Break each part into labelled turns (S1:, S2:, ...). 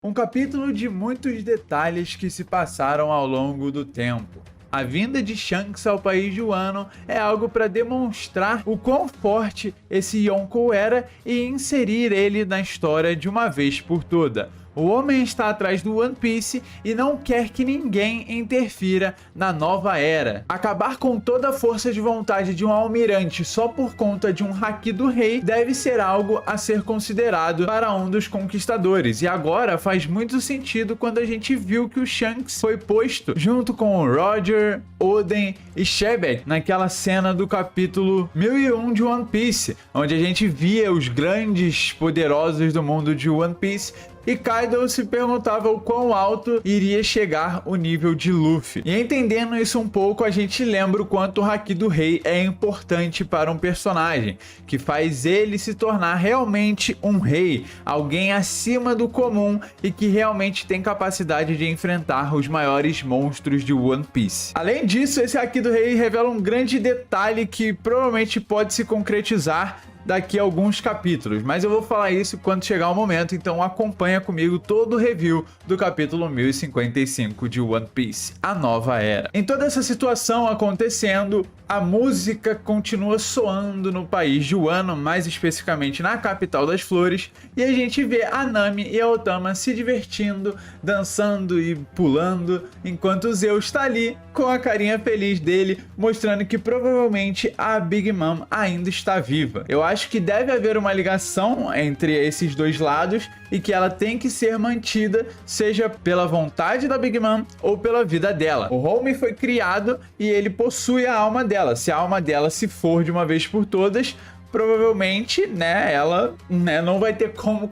S1: Um capítulo de muitos detalhes que se passaram ao longo do tempo. A vinda de Shanks ao país de Wano é algo para demonstrar o quão forte esse Yonkou era e inserir ele na história de uma vez por toda. O homem está atrás do One Piece e não quer que ninguém interfira na nova era. Acabar com toda a força de vontade de um almirante só por conta de um haki do rei deve ser algo a ser considerado para um dos conquistadores. E agora faz muito sentido quando a gente viu que o Shanks foi posto junto com o Roger, Oden e Shebek naquela cena do capítulo 1001 de One Piece, onde a gente via os grandes poderosos do mundo de One Piece. E Kaido se perguntava o quão alto iria chegar o nível de Luffy. E entendendo isso um pouco, a gente lembra o quanto o Haki do Rei é importante para um personagem, que faz ele se tornar realmente um rei, alguém acima do comum e que realmente tem capacidade de enfrentar os maiores monstros de One Piece. Além disso, esse Haki do Rei revela um grande detalhe que provavelmente pode se concretizar daqui a alguns capítulos, mas eu vou falar isso quando chegar o momento, então acompanha comigo todo o review do capítulo 1055 de One Piece, a nova era. Em toda essa situação acontecendo, a música continua soando no país de Wano, mais especificamente na capital das flores, e a gente vê a Nami e a Otama se divertindo, dançando e pulando, enquanto o Zeus está ali com a carinha feliz dele, mostrando que provavelmente a Big Mom ainda está viva. Eu acho que deve haver uma ligação entre esses dois lados e que ela tem que ser mantida, seja pela vontade da Big Mom ou pela vida dela. O Homie foi criado e ele possui a alma dela. Se a alma dela se for de uma vez por todas, provavelmente, ela, não vai ter como,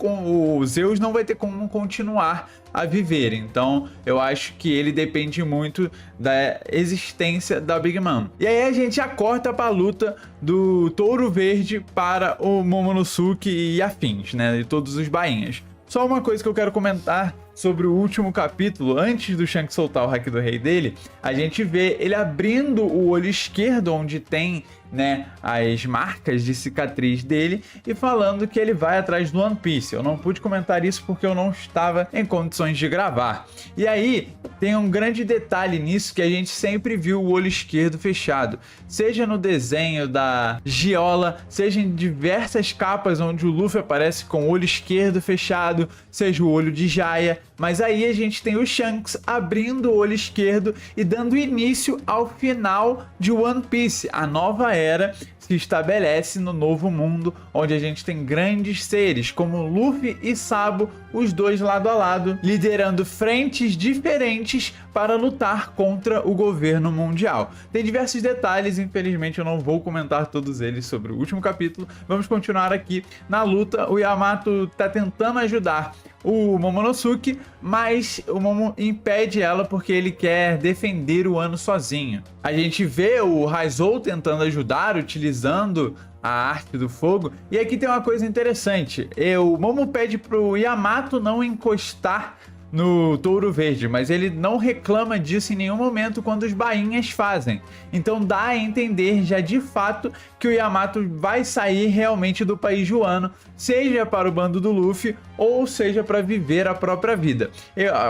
S1: o Zeus não vai ter como continuar a viver. Então, eu acho que ele depende muito da existência da Big Mom. E aí a gente já corta para a luta do Touro Verde para o Momonosuke e afins, de todos os bainhas. Só uma coisa que eu quero comentar sobre o último capítulo, antes do Shanks soltar o Haki do Rei dele, a gente vê ele abrindo o olho esquerdo, onde tem, as marcas de cicatriz dele, e falando que ele vai atrás do One Piece. Eu não pude comentar isso porque eu não estava em condições de gravar. E aí, tem um grande detalhe nisso, que a gente sempre viu o olho esquerdo fechado. Seja no desenho da Giola, seja em diversas capas onde o Luffy aparece com o olho esquerdo fechado, seja o olho de Jaya. Mas aí a gente tem o Shanks abrindo o olho esquerdo e dando início ao final de One Piece. A nova era se estabelece no novo mundo, onde a gente tem grandes seres como Luffy e Sabo, os dois lado a lado, liderando frentes diferentes para lutar contra o governo mundial. Tem diversos detalhes, infelizmente eu não vou comentar todos eles sobre o último capítulo. Vamos continuar aqui na luta. O Yamato tá tentando ajudar o Momonosuke, mas o Momo impede ela porque ele quer defender o Wano sozinho. A gente vê o Raizou tentando ajudar, utilizando a arte do fogo, e aqui tem uma coisa interessante. O Momo pede pro Yamato não encostar no Touro Verde, mas ele não reclama disso em nenhum momento quando os bainhas fazem. Então dá a entender já de fato que o Yamato vai sair realmente do país de Wano, seja para o bando do Luffy ou seja para viver a própria vida.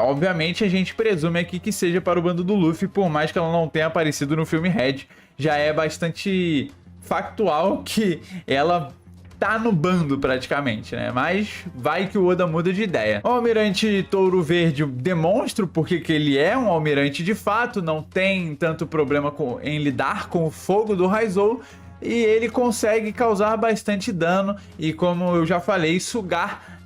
S1: Obviamente a gente presume aqui que seja para o bando do Luffy, por mais que ela não tenha aparecido no filme Red, já é bastante factual que ela tá no bando praticamente, mas vai que o Oda muda de ideia. O Almirante Touro Verde demonstra porque que ele é um almirante de fato, não tem tanto problema em lidar com o fogo do Raizou, e ele consegue causar bastante dano e, como eu já falei, sugar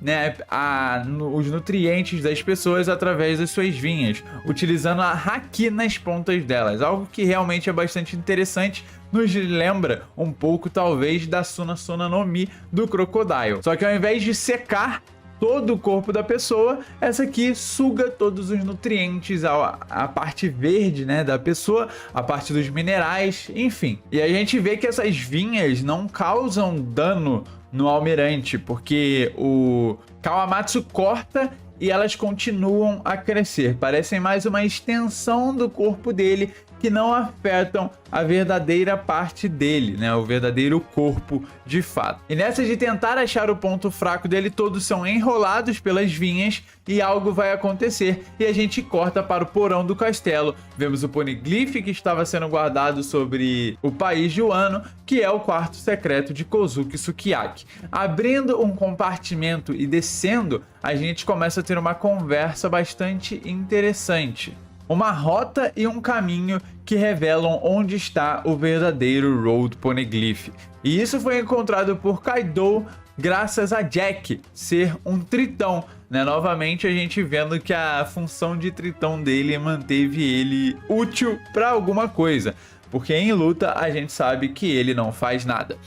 S1: os nutrientes das pessoas através das suas vinhas, utilizando a haki nas pontas delas, algo que realmente é bastante interessante. Nos lembra um pouco, talvez, da Suna Suna no Mi do Crocodile. Só que ao invés de secar todo o corpo da pessoa, essa aqui suga todos os nutrientes, a parte verde, da pessoa, a parte dos minerais, enfim. E a gente vê que essas vinhas não causam dano no almirante, porque o Kawamatsu corta e elas continuam a crescer. Parecem mais uma extensão do corpo dele, que não afetam a verdadeira parte dele, né? O verdadeiro corpo de fato. E nessa de tentar achar o ponto fraco dele, todos são enrolados pelas vinhas e algo vai acontecer. E a gente corta para o porão do castelo. Vemos o poneglyph que estava sendo guardado sobre o país de Wano, que é o quarto secreto de Kozuki Sukiyaki. Abrindo um compartimento e descendo, a gente começa a ter uma conversa bastante interessante. Uma rota e um caminho que revelam onde está o verdadeiro Road Poneglyph. E isso foi encontrado por Kaido graças a Jack ser um tritão, né? Novamente a gente vendo que a função de tritão dele manteve ele útil para alguma coisa, porque em luta a gente sabe que ele não faz nada.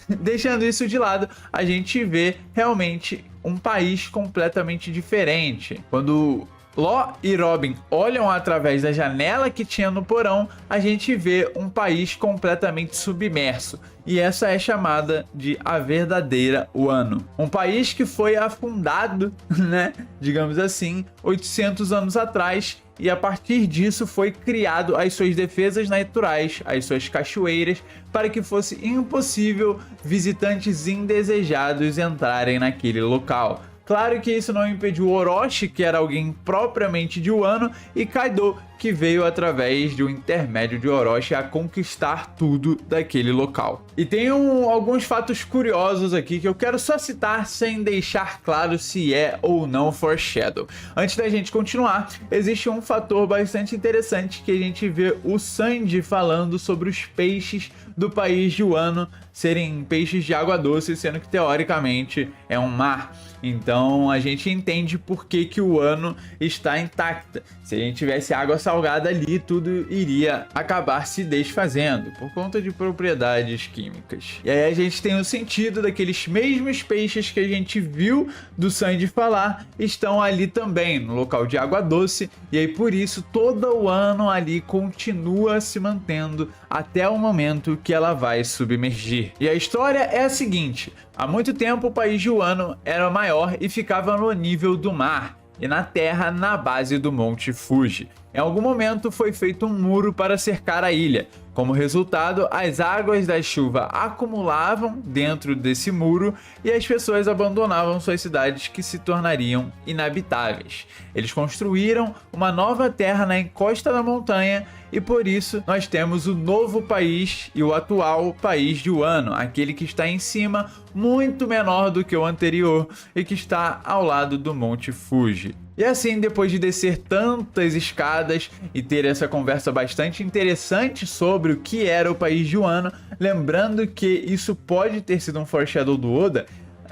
S1: Deixando isso de lado, a gente vê realmente um país completamente diferente. Quando Law e Robin olham através da janela que tinha no porão, a gente vê um país completamente submerso. E essa é chamada de a verdadeira Wano. Um país que foi afundado, né, digamos assim, 800 anos atrás. E a partir disso foi criado as suas defesas naturais, as suas cachoeiras, para que fosse impossível visitantes indesejados entrarem naquele local. Claro que isso não impediu Orochi, que era alguém propriamente de Wano, e Kaido, que veio através de um intermédio de Orochi a conquistar tudo daquele local. E tem alguns fatos curiosos aqui que eu quero só citar sem deixar claro se é ou não foreshadow. Antes da gente continuar, existe um fator bastante interessante que a gente vê o Sanji falando sobre os peixes do país de Wano serem peixes de água doce, sendo que teoricamente é um mar. Então a gente entende por que que o Wano está intacta. Se a gente tivesse água salgada ali, tudo iria acabar se desfazendo por conta de propriedades químicas. E aí a gente tem o sentido daqueles mesmos peixes que a gente viu do Sanji falar, estão ali também no local de água doce, e aí por isso todo o Wano ali continua se mantendo até o momento que ela vai submergir. E a história é a seguinte: há muito tempo o país de Wano era maior e ficava no nível do mar, e na terra na base do Monte Fuji. Em algum momento foi feito um muro para cercar a ilha. Como resultado, as águas da chuva acumulavam dentro desse muro e as pessoas abandonavam suas cidades, que se tornariam inabitáveis. Eles construíram uma nova terra na encosta da montanha e por isso nós temos o novo país e o atual país de Wano, aquele que está em cima, muito menor do que o anterior e que está ao lado do Monte Fuji. E assim, depois de descer tantas escadas e ter essa conversa bastante interessante sobre o que era o país de Wano, lembrando que isso pode ter sido um foreshadow do Oda,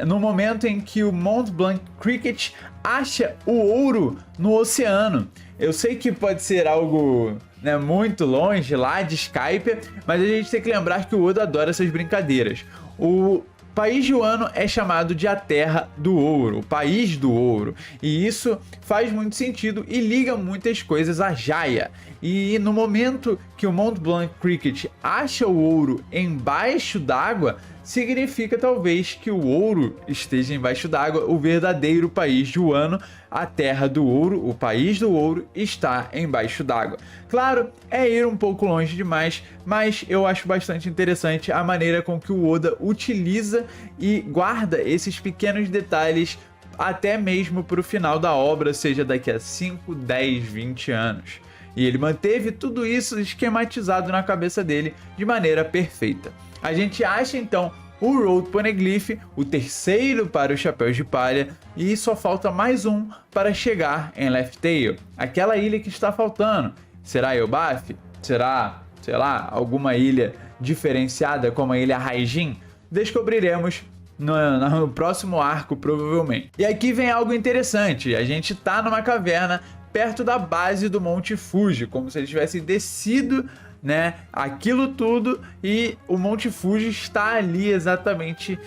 S1: no momento em que o Mont Blanc Cricket acha o ouro no oceano. Eu sei que pode ser algo, né, muito longe lá de Skype, mas a gente tem que lembrar que o Oda adora essas brincadeiras. O país de Wano é chamado de a Terra do Ouro, o País do Ouro, e isso faz muito sentido e liga muitas coisas a Jaya. E no momento que o Mont Blanc Cricket acha o ouro embaixo d'água, significa talvez que o ouro esteja embaixo d'água. O verdadeiro país de Wano, a Terra do Ouro, o País do Ouro, está embaixo d'água. Claro, é ir um pouco longe demais, mas eu acho bastante interessante a maneira com que o Oda utiliza e guarda esses pequenos detalhes até mesmo para o final da obra, seja daqui a 5, 10, 20 anos. E ele manteve tudo isso esquematizado na cabeça dele de maneira perfeita. A gente acha então o Road Poneglyph, o terceiro para os Chapéus de Palha, e só falta mais um para chegar em Laugh Tale, aquela ilha que está faltando. Será Elbaf? Será, sei lá, alguma ilha diferenciada como a Ilha Raijin? Descobriremos no próximo arco, provavelmente. E aqui vem algo interessante: a gente tá numa caverna perto da base do Monte Fuji, como se eles tivessem descido, né, aquilo tudo, e o Monte Fuji está ali exatamente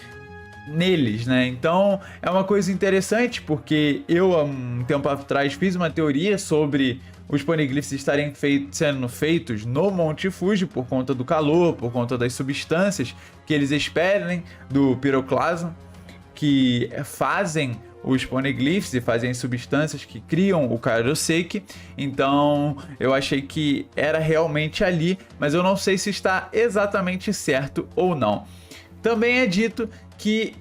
S1: neles, né? Então é uma coisa interessante, porque eu há um tempo atrás fiz uma teoria sobre os poneglyphs estarem sendo feitos no Monte Fuji por conta do calor, por conta das substâncias que eles expelem do piroclasma, que fazem os poneglyphs e fazem substâncias que criam o Kairoseki. Então eu achei que era realmente ali, mas eu não sei se está exatamente certo ou não. Também é dito que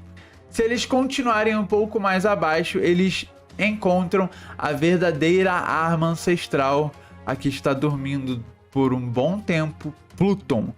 S1: se eles continuarem um pouco mais abaixo, eles encontram a verdadeira arma ancestral, a que está dormindo por um bom tempo, Pluton.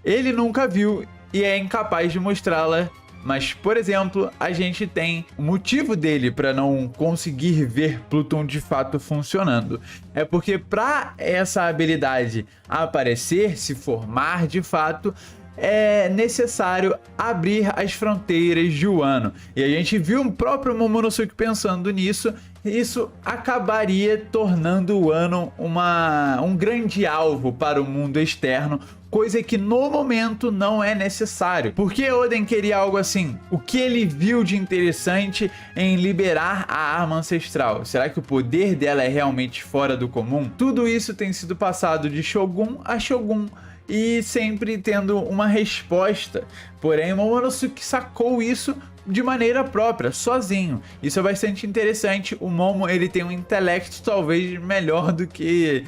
S1: Ele nunca viu e é incapaz de mostrá-la, mas, por exemplo, a gente tem o motivo dele para não conseguir ver Pluton de fato funcionando. É porque para essa habilidade aparecer, se formar de fato, é necessário abrir as fronteiras de Wano. E a gente viu o próprio Momonosuke pensando nisso. Isso acabaria tornando Wano um grande alvo para o mundo externo, coisa que no momento não é necessário. Por que Oden queria algo assim? O que ele viu de interessante em liberar a arma ancestral? Será que o poder dela é realmente fora do comum? Tudo isso tem sido passado de Shogun a Shogun, e sempre tendo uma resposta. Porém, Momonosuke sacou isso de maneira própria, sozinho. Isso é bastante interessante. O Momo, ele tem um intelecto talvez melhor do que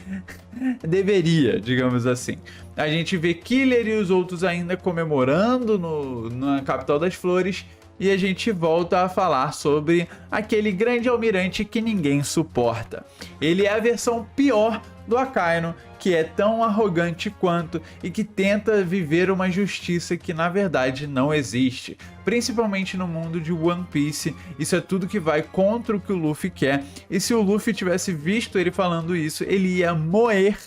S1: deveria, digamos assim. A gente vê Killer e os outros ainda comemorando na capital das flores. E a gente volta a falar sobre aquele grande almirante que ninguém suporta. Ele é a versão pior do Akainu, que é tão arrogante quanto e que tenta viver uma justiça que na verdade não existe. Principalmente no mundo de One Piece, isso é tudo que vai contra o que o Luffy quer. E se o Luffy tivesse visto ele falando isso, ele ia moer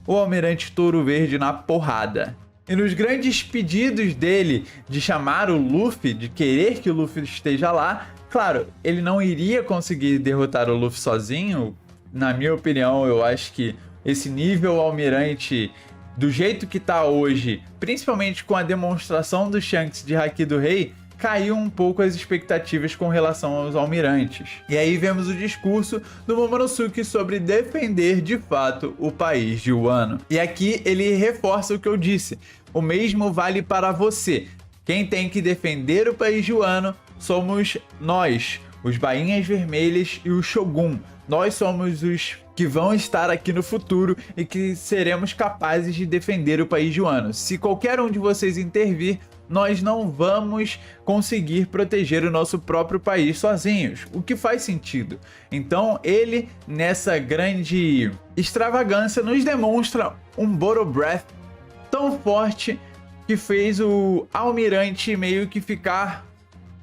S1: o Almirante Touro Verde na porrada. E nos grandes pedidos dele de chamar o Luffy, de querer que o Luffy esteja lá, claro, ele não iria conseguir derrotar o Luffy sozinho. Na minha opinião, eu acho que esse nível almirante, do jeito que tá hoje, principalmente com a demonstração do Shanks de Haki do Rei, caiu um pouco as expectativas com relação aos almirantes. E aí vemos o discurso do Momonosuke sobre defender de fato o país de Wano. E aqui ele reforça o que eu disse: o mesmo vale para você. Quem tem que defender o país de Wano somos nós, os Bainhas Vermelhas e o Shogun. Nós somos os que vão estar aqui no futuro e que seremos capazes de defender o país de Wano. Se qualquer um de vocês intervir, nós não vamos conseguir proteger o nosso próprio país sozinhos, o que faz sentido. Então ele, nessa grande extravagância, nos demonstra um Boro Breath tão forte que fez o almirante meio que ficar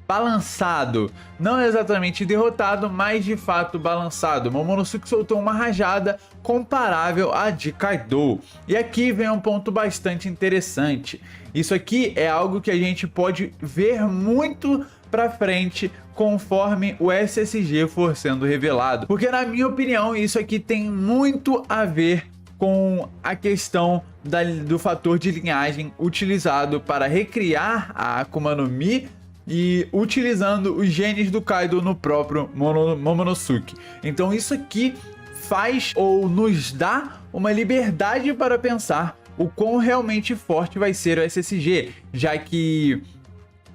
S1: balançado, não exatamente derrotado, mas de fato balançado. Momonosuke soltou uma rajada comparável à de Kaido. E aqui vem um ponto bastante interessante. Isso aqui é algo que a gente pode ver muito pra frente conforme o SSG for sendo revelado, porque na minha opinião isso aqui tem muito a ver com a questão do fator de linhagem utilizado para recriar a Akuma no Mi e utilizando os genes do Kaido no próprio Momonosuke. Então isso aqui faz ou nos dá uma liberdade para pensar o quão realmente forte vai ser o SSG, já que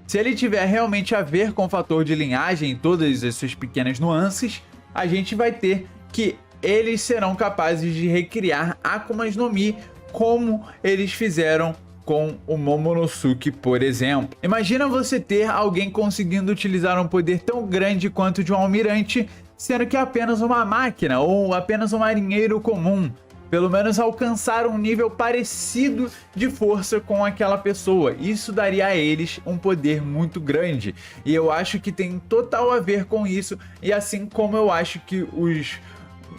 S1: se ele tiver realmente a ver com o fator de linhagem em todas as suas pequenas nuances, a gente vai ter que eles serão capazes de recriar Akumas no Mi como eles fizeram com o Momonosuke, por exemplo. Imagina você ter alguém conseguindo utilizar um poder tão grande quanto de um almirante, sendo que é apenas uma máquina ou apenas um marinheiro comum. Pelo menos alcançar um nível parecido de força com aquela pessoa. Isso daria a eles um poder muito grande. E eu acho que tem total a ver com isso. E assim como eu acho que os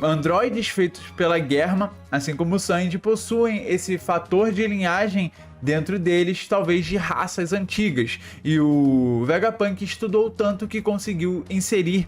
S1: androides feitos pela Germa, assim como o Sanji, possuem esse fator de linhagem dentro deles, talvez de raças antigas. E o Vegapunk estudou tanto que conseguiu inserir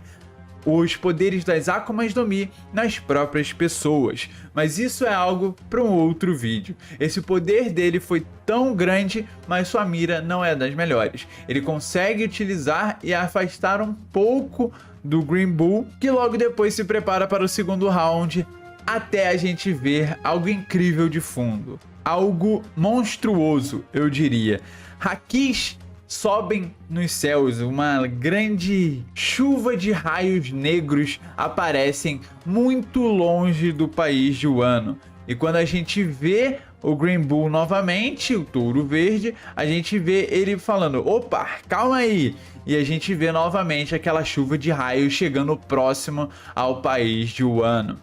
S1: os poderes das Akumas no Mi nas próprias pessoas. Mas isso é algo para um outro vídeo. Esse poder dele foi tão grande, mas sua mira não é das melhores. Ele consegue utilizar e afastar um pouco do Green Bull, que logo depois se prepara para o segundo round, até a gente ver algo incrível de fundo. Algo monstruoso, eu diria. Hakis sobem nos céus, uma grande chuva de raios negros aparecem muito longe do país de Wano. E quando a gente vê o Green Bull novamente, o touro verde, a gente vê ele falando, opa, calma aí. E a gente vê novamente aquela chuva de raios chegando próximo ao país de Wano.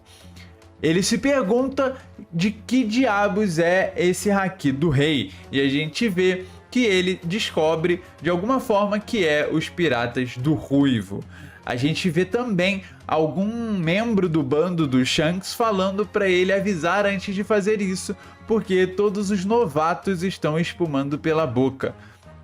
S1: Ele se pergunta de que diabos é esse haki do rei. E a gente vê que ele descobre de alguma forma que é os piratas do Ruivo. A gente vê também algum membro do bando do Shanks falando para ele avisar antes de fazer isso, porque todos os novatos estão espumando pela boca.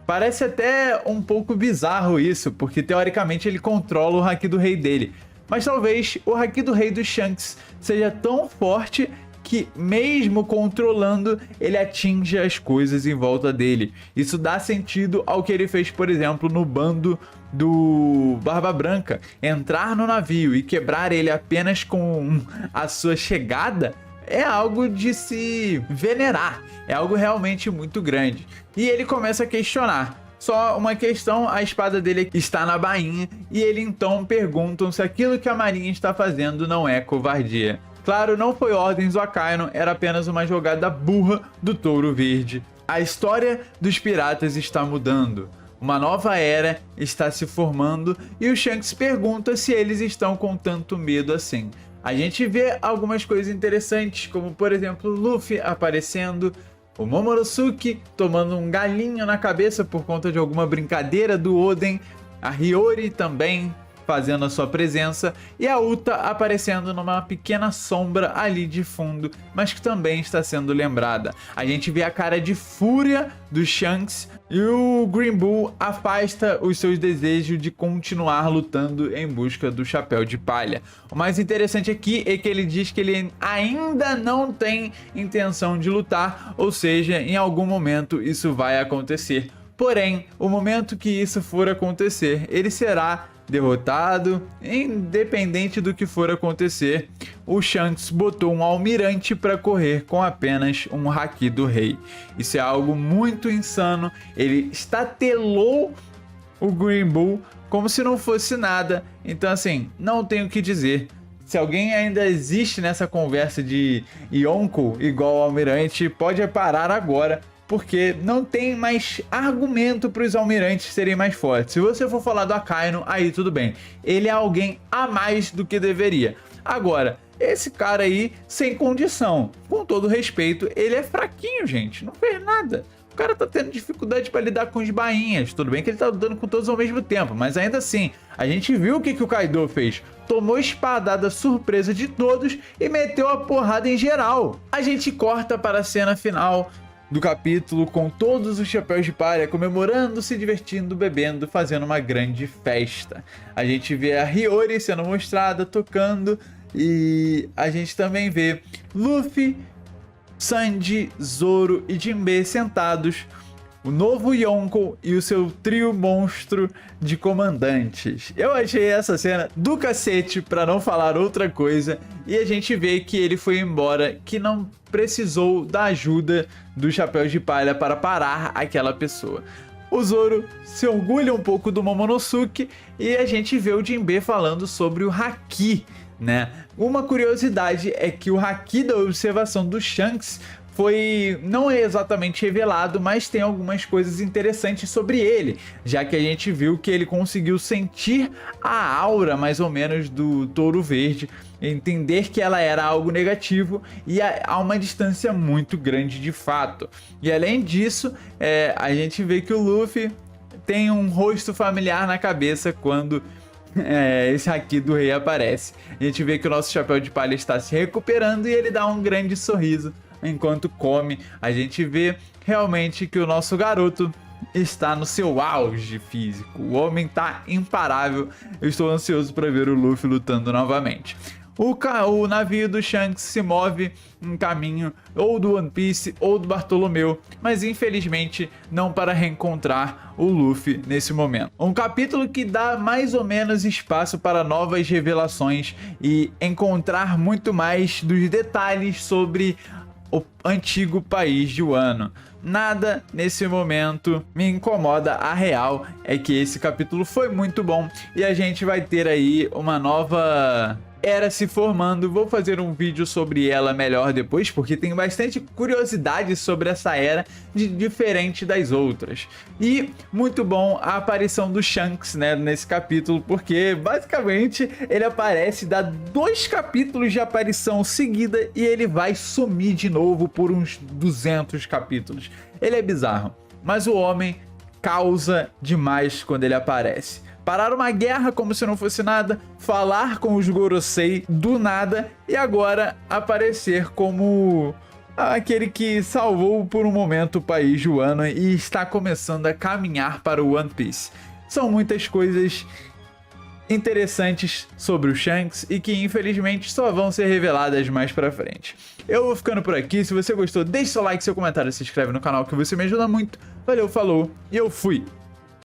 S1: Parece até um pouco bizarro isso, porque teoricamente ele controla o haki do rei dele. Mas talvez o haki do rei do Shanks seja tão forte que mesmo controlando, ele atinge as coisas em volta dele. Isso dá sentido ao que ele fez, por exemplo, no bando do Barba Branca. Entrar no navio e quebrar ele apenas com a sua chegada é algo de se venerar. É algo realmente muito grande. E ele começa a questionar. Só uma questão, a espada dele está na bainha e ele então perguntam se aquilo que a marinha está fazendo não é covardia. Claro, não foi ordens do Akainu, era apenas uma jogada burra do Touro Verde. A história dos piratas está mudando. Uma nova era está se formando e o Shanks pergunta se eles estão com tanto medo assim. A gente vê algumas coisas interessantes, como por exemplo o Luffy aparecendo, o Momonosuke tomando um galinho na cabeça por conta de alguma brincadeira do Oden, a Hiyori também fazendo a sua presença e a Uta aparecendo numa pequena sombra ali de fundo, mas que também está sendo lembrada. A gente vê a cara de fúria do Shanks e o Green Bull afasta os seus desejos de continuar lutando em busca do Chapéu de Palha. O mais interessante aqui é que ele diz que ele ainda não tem intenção de lutar, ou seja, em algum momento isso vai acontecer. Porém, o momento que isso for acontecer, ele será derrotado, independente do que for acontecer. O Shanks botou um almirante para correr com apenas um haki do rei. Isso é algo muito insano. Ele estatelou o Green Bull como se não fosse nada. Então assim, não tenho o que dizer. Se alguém ainda existe nessa conversa de Yonko igual ao almirante, pode parar agora, porque não tem mais argumento para os almirantes serem mais fortes. Se você for falar do Akainu, aí tudo bem. Ele é alguém a mais do que deveria. Agora, esse cara aí, sem condição, com todo respeito, ele é fraquinho, gente. Não fez nada. O cara tá tendo dificuldade para lidar com os bainhas. Tudo bem que ele tá lutando com todos ao mesmo tempo, mas ainda assim, a gente viu o que o Kaido fez. Tomou espadada surpresa de todos e meteu a porrada em geral. A gente corta para a cena final do capítulo com todos os chapéus de palha comemorando, se divertindo, bebendo, fazendo uma grande festa. A gente vê a Hiyori sendo mostrada, tocando, e a gente também vê Luffy, Sanji, Zoro e Jinbe sentados, o novo Yonko e o seu trio monstro de comandantes. Eu achei essa cena do cacete, pra não falar outra coisa, e a gente vê que ele foi embora, que não precisou da ajuda dos chapéus de palha para parar aquela pessoa. O Zoro se orgulha um pouco do Momonosuke e a gente vê o Jinbe falando sobre o haki, né? Uma curiosidade é que o haki da observação do Shanks não é exatamente revelado, mas tem algumas coisas interessantes sobre ele, já que a gente viu que ele conseguiu sentir a aura mais ou menos do Touro Verde, entender que ela era algo negativo e a uma distância muito grande de fato. E além disso, a gente vê que o Luffy tem um rosto familiar na cabeça quando esse haki do rei aparece. A gente vê que o nosso chapéu de palha está se recuperando e ele dá um grande sorriso enquanto come. A gente vê realmente que o nosso garoto está no seu auge físico. O homem está imparável. Eu estou ansioso para ver o Luffy lutando novamente. O navio do Shanks se move em caminho ou do One Piece ou do Bartolomeu, mas infelizmente não para reencontrar o Luffy nesse momento. Um capítulo que dá mais ou menos espaço para novas revelações e encontrar muito mais dos detalhes sobre o antigo país de Wano. nada nesse momento me incomoda. A real é que esse capítulo foi muito bom e a gente vai ter aí uma nova era se formando. Vou fazer um vídeo sobre ela melhor depois, porque tem bastante curiosidade sobre essa era diferente das outras. E muito bom a aparição do Shanks, né, nesse capítulo, porque basicamente ele aparece, dá 2 capítulos de aparição seguida e ele vai sumir de novo por uns 200 capítulos. Ele é bizarro, mas o homem causa demais quando ele aparece. Parar uma guerra como se não fosse nada, falar com os Gorosei do nada e agora aparecer como aquele que salvou por um momento o país de Wano e está começando a caminhar para o One Piece. São muitas coisas interessantes sobre o Shanks e que infelizmente só vão ser reveladas mais pra frente. Eu vou ficando por aqui. Se você gostou, deixe seu like, seu comentário, se inscreve no canal que você me ajuda muito. Valeu, falou e eu fui!